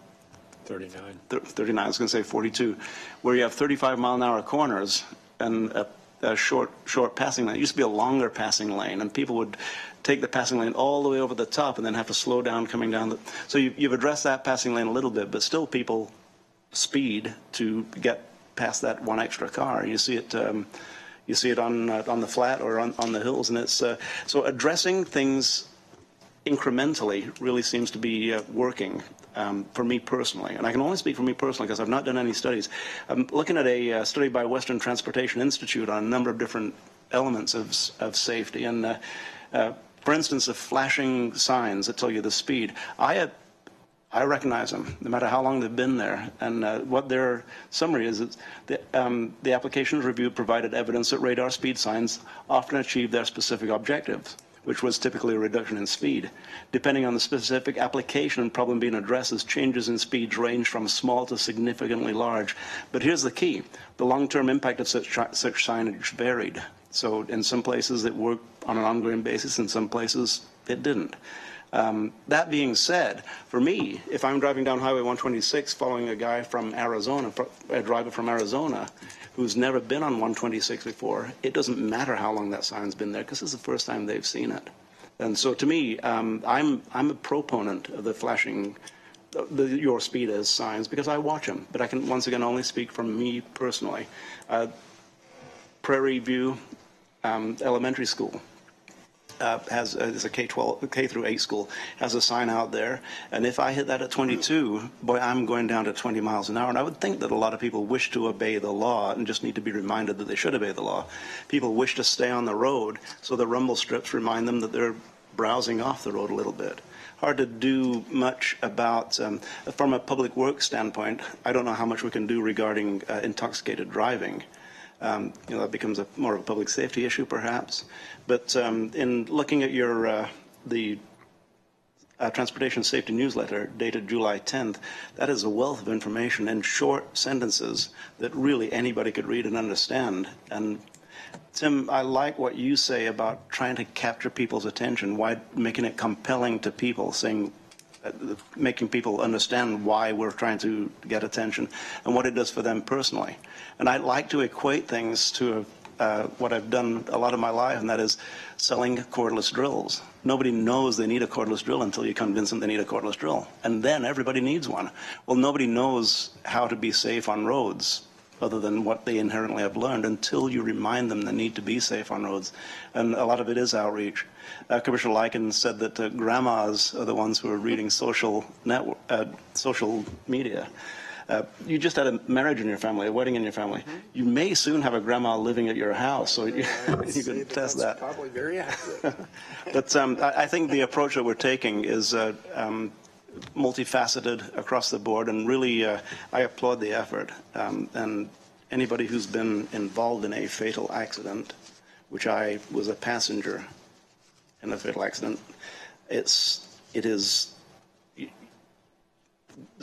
39, I was going to say 42, where you have 35-mile-an-hour corners and a short passing lane. It used to be a longer passing lane, and people would take the passing lane all the way over the top and then have to slow down coming down. So you've addressed that passing lane a little bit, but still people speed to get past that one extra car. You see it on the flat or on the hills, and it's so addressing things incrementally really seems to be working for me personally. And I can only speak for me personally because I've not done any studies. I'm looking at a study by Western Transportation Institute on a number of different elements of safety. And for instance, the flashing signs that tell you the speed, I recognize them, no matter how long they've been there. And what their summary is the applications review provided evidence that radar speed signs often achieve their specific objectives, which was typically a reduction in speed. Depending on the specific application and problem being addressed, changes in speeds range from small to significantly large. But here's the key. The long-term impact of such signage varied. So in some places it worked on an ongoing basis, in some places it didn't. That being said, for me, if I'm driving down Highway 126 following a guy from Arizona, a driver from Arizona, who's never been on 126 before, it doesn't matter how long that sign's been there because it's the first time they've seen it. And so to me, I'm a proponent of the flashing, your speed as signs because I watch them. But I can once again only speak from me personally. Prairie View Elementary School has a K through 8 school, has a sign out there, and if I hit that at 22, boy, I'm going down to 20 miles an hour. And I would think that a lot of people wish to obey the law and just need to be reminded that they should obey the law. People wish to stay on the road, so the rumble strips remind them that they're browsing off the road a little bit. Hard to do much about, from a public works standpoint, I don't know how much we can do regarding intoxicated driving. That becomes more of a public safety issue, perhaps. But in looking at your the Transportation Safety Newsletter dated July 10th, that is a wealth of information in short sentences that really anybody could read and understand. And Tim, I like what you say about trying to capture people's attention, why making it compelling to people, saying, making people understand why we're trying to get attention and what it does for them personally. And I like to equate things to what I've done a lot of my life, and that is selling cordless drills. Nobody knows they need a cordless drill until you convince them they need a cordless drill. And then everybody needs one. Well, nobody knows how to be safe on roads other than what they inherently have learned until you remind them the need to be safe on roads. And a lot of it is outreach. Commissioner Lyken said that grandmas are the ones who are reading social media. You just had a marriage in your family, a wedding in your family. Mm-hmm. You may soon have a grandma living at your house, so you can test that. Probably very accurate. But I think the approach that we're taking is multifaceted across the board, and really I applaud the effort. And anybody who's been involved in a fatal accident, which I was a passenger in a fatal accident, it is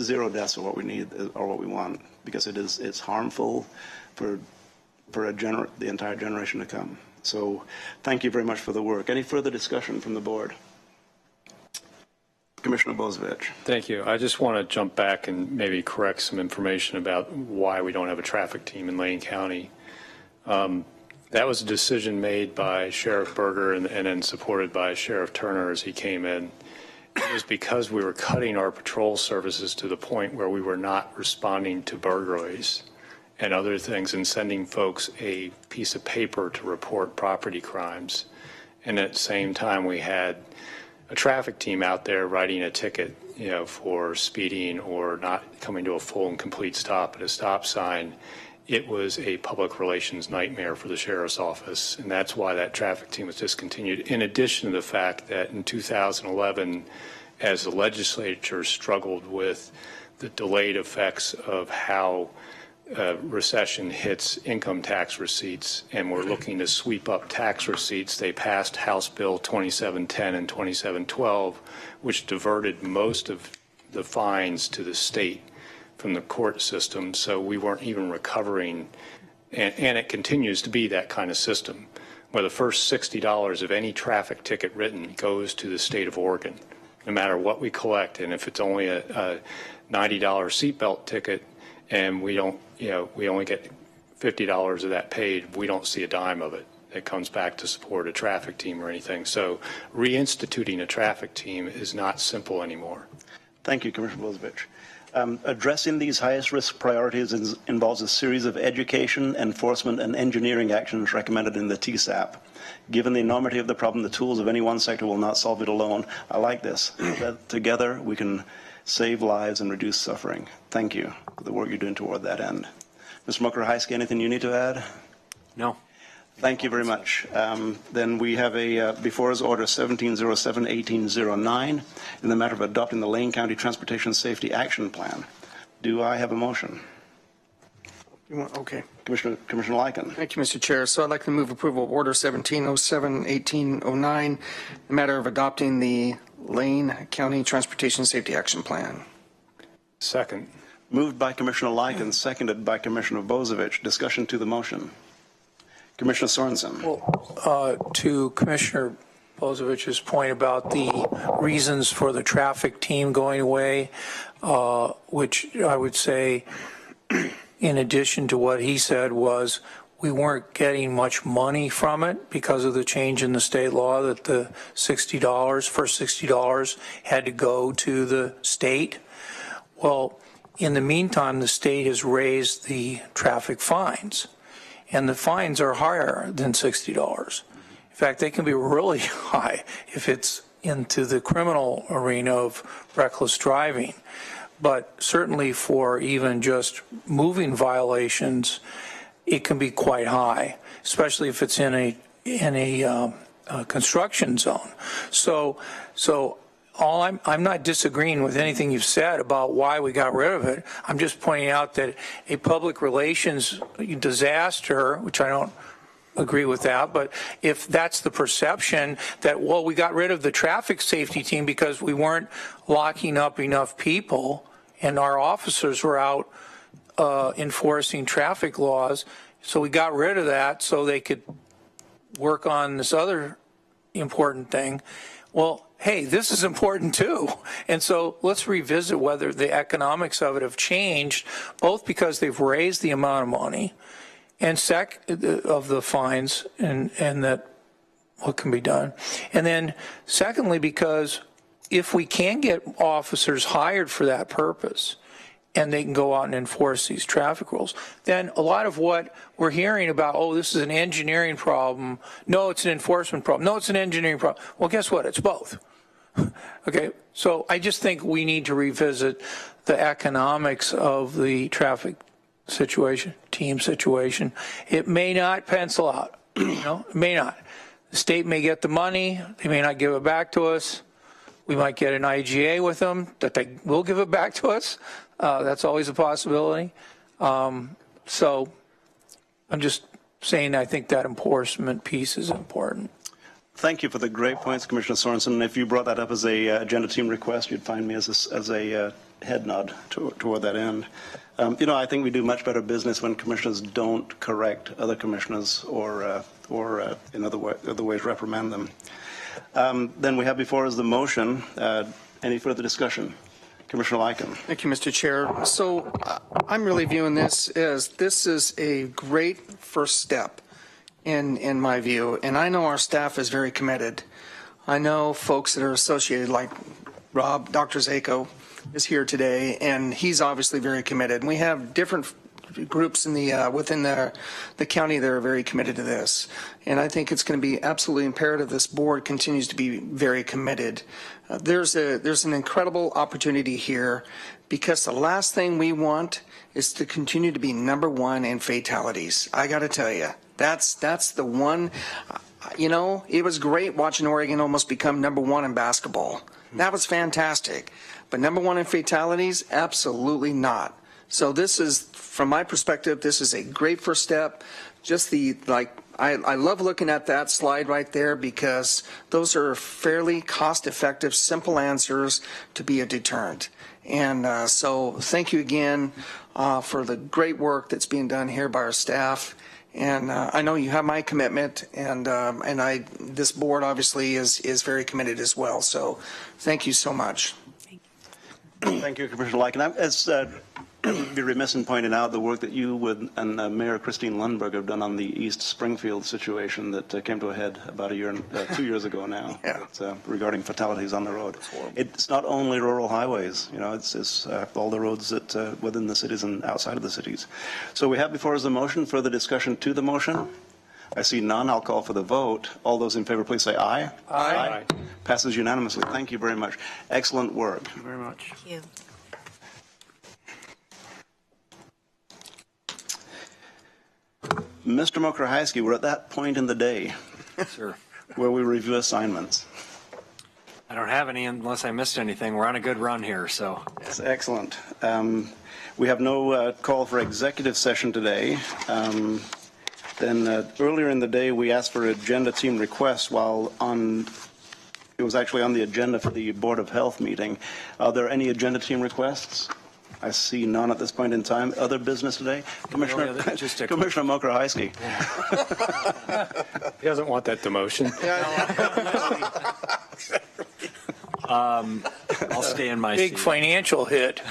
zero deaths are what we need or what we want, because it's harmful for the entire generation to come. So thank you very much for the work. Any further discussion from the board? Commissioner Bozievich. Thank you. I just want to jump back and maybe correct some information about why we don't have a traffic team in Lane County. That was a decision made by Sheriff Berger and then supported by Sheriff Turner as he came in. It was because we were cutting our patrol services to the point where we were not responding to burglaries. and other things, and sending folks a piece of paper to report property crimes. And at the same time, we had a traffic team out there writing a ticket, for speeding or not coming to a full and complete stop at a stop sign. It was a public relations nightmare for the sheriff's office, and that's why that traffic team was discontinued. In addition to the fact that in 2011, as the legislature struggled with the delayed effects of how recession hits income tax receipts, and we're looking to sweep up tax receipts, they passed House Bill 2710 and 2712, which diverted most of the fines to the state from the court system, so we weren't even recovering, and it continues to be that kind of system, where the first $60 of any traffic ticket written goes to the state of Oregon, no matter what we collect. And if it's only a $90 seatbelt ticket and we don't, we only get $50 of that paid, we don't see a dime of it. It comes back to support a traffic team or anything. So reinstituting a traffic team is not simple anymore. Thank you, Commissioner Bozevich. Addressing these highest risk priorities involves a series of education, enforcement, and engineering actions recommended in the TSAP. Given the enormity of the problem, the tools of any one sector will not solve it alone. I like this. That together we can save lives and reduce suffering. Thank you for the work you're doing toward that end. Mr. Mokrzycki, anything you need to add? No. Thank you very much. Then we have before us Order 1707-1809 in the matter of adopting the Lane County Transportation Safety Action Plan. Do I have a motion? Okay. Commissioner Lyken. Thank you, Mr. Chair. So I'd like to move approval of Order 1707-1809, the matter of adopting the Lane County Transportation Safety Action Plan. Second. Moved by Commissioner Lyken, seconded by Commissioner Bozevich. Discussion to the motion. Commissioner Sorensen. Well, to Commissioner Bozevich's point about the reasons for the traffic team going away, which I would say, in addition to what he said, was we weren't getting much money from it because of the change in the state law that the first $60 had to go to the state. Well, in the meantime, the state has raised the traffic fines, and the fines are higher than $60. In fact, they can be really high if it's into the criminal arena of reckless driving. But certainly for even just moving violations, it can be quite high, especially if it's in a construction zone. So I'm not disagreeing with anything you've said about why we got rid of it. I'm just pointing out that a public relations disaster, which I don't agree with that, but if that's the perception that, well, we got rid of the traffic safety team because we weren't locking up enough people and our officers were out enforcing traffic laws, so we got rid of that so they could work on this other important thing. Well, hey, this is important too. And so let's revisit whether the economics of it have changed, both because they've raised the amount of money and of the fines and that what can be done. And then secondly, because if we can get officers hired for that purpose and they can go out and enforce these traffic rules, then a lot of what we're hearing about, oh, this is an engineering problem. No, it's an enforcement problem. No, it's an engineering problem. Well, guess what? It's both. Okay, so I just think we need to revisit the economics of the traffic situation, team situation. It may not pencil out, it may not. The state may get the money, they may not give it back to us. We might get an IGA with them that they will give it back to us. That's always a possibility. So I'm just saying I think that enforcement piece is important. Thank you for the great points, Commissioner Sorensen. If you brought that up as a agenda team request, you'd find me as a head nod toward that end. I think we do much better business when commissioners don't correct other commissioners or in other ways reprimand them. Then we have before us the motion. Any further discussion? Commissioner Lyken. Thank you, Mr. Chair. So I'm really viewing this as this is a great first step in my view, and I know our staff is very committed. I know folks that are associated, like Rob, Dr. Zako is here today, and he's obviously very committed. And we have different groups in within the county that are very committed to this. And I think it's going to be absolutely imperative this board continues to be very committed. There's an incredible opportunity here, because the last thing we want is to continue to be number one in fatalities. I got to tell you, that's the one. It was great watching Oregon almost become number one in basketball. That was fantastic. But number one in fatalities, absolutely not. So this is, from my perspective, this is a great first step. Just I love looking at that slide right there, because those are fairly cost-effective, simple answers to be a deterrent. And so thank you again for the great work that's being done here by our staff. And I know you have my commitment, and this board obviously is very committed as well. So thank you so much. Thank you, Commissioner Lyken. I'd be remiss in pointing out the work that you and Mayor Christine Lundberg have done on the East Springfield situation that came to a head about 2 years ago now. Yeah. Regarding fatalities on the road. It's not only rural highways, it's all the roads that within the cities and outside of the cities. So we have before us a motion. Further discussion to the motion? I see none. I'll call for the vote. All those in favor, please say aye. Aye. Passes unanimously. Thank you very much. Excellent work. Thank you very much. Thank you. Mr. Mokrahajski, we're at that point in the day Sir. where we review assignments. I don't have any unless I missed anything. We're on a good run here, so. That's excellent. We have no call for executive session today. Then earlier in the day, we asked for agenda team requests it was actually on the agenda for the Board of Health meeting. Are there any agenda team requests? I see none at this point in time. Other business today? Commissioner Mokrahajski. He doesn't want that demotion. I'll stay in my Big seat. financial hit.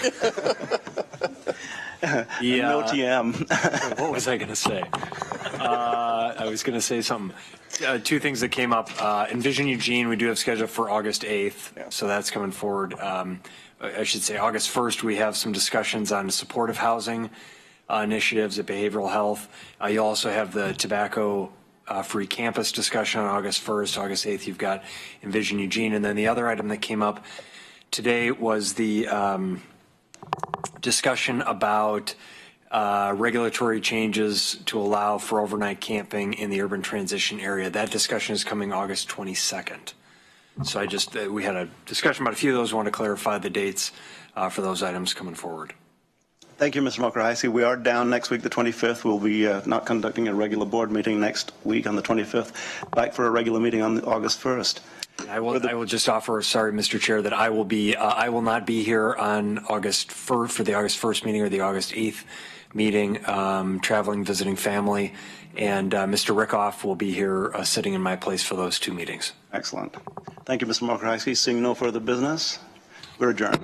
Yeah. No TM. What was I going to say? I was going to say something. Two things that came up. Envision Eugene, we do have scheduled for August 8th, so that's coming forward. I should say August 1st, we have some discussions on supportive housing initiatives at behavioral health. You also have the tobacco-free campus discussion on August 1st. August 8th, you've got Envision Eugene. And then the other item that came up today was the discussion about regulatory changes to allow for overnight camping in the urban transition area. That discussion is coming August 22nd. So we had a discussion about a few of those. I want to clarify the dates for those items coming forward. Thank you, Mr. Mokrahajski. We are down next week, the 25th. We'll be not conducting a regular board meeting next week on the 25th. Back for a regular meeting on August 1st. I will just offer, sorry, Mr. Chair, that I will not be here on August 1st for the August 1st meeting or the August 8th meeting, traveling, visiting family, and Mr. Rickoff will be here sitting in my place for those two meetings. Excellent. Thank you, Mr. Mokrahajski. Seeing no further business, we're adjourned.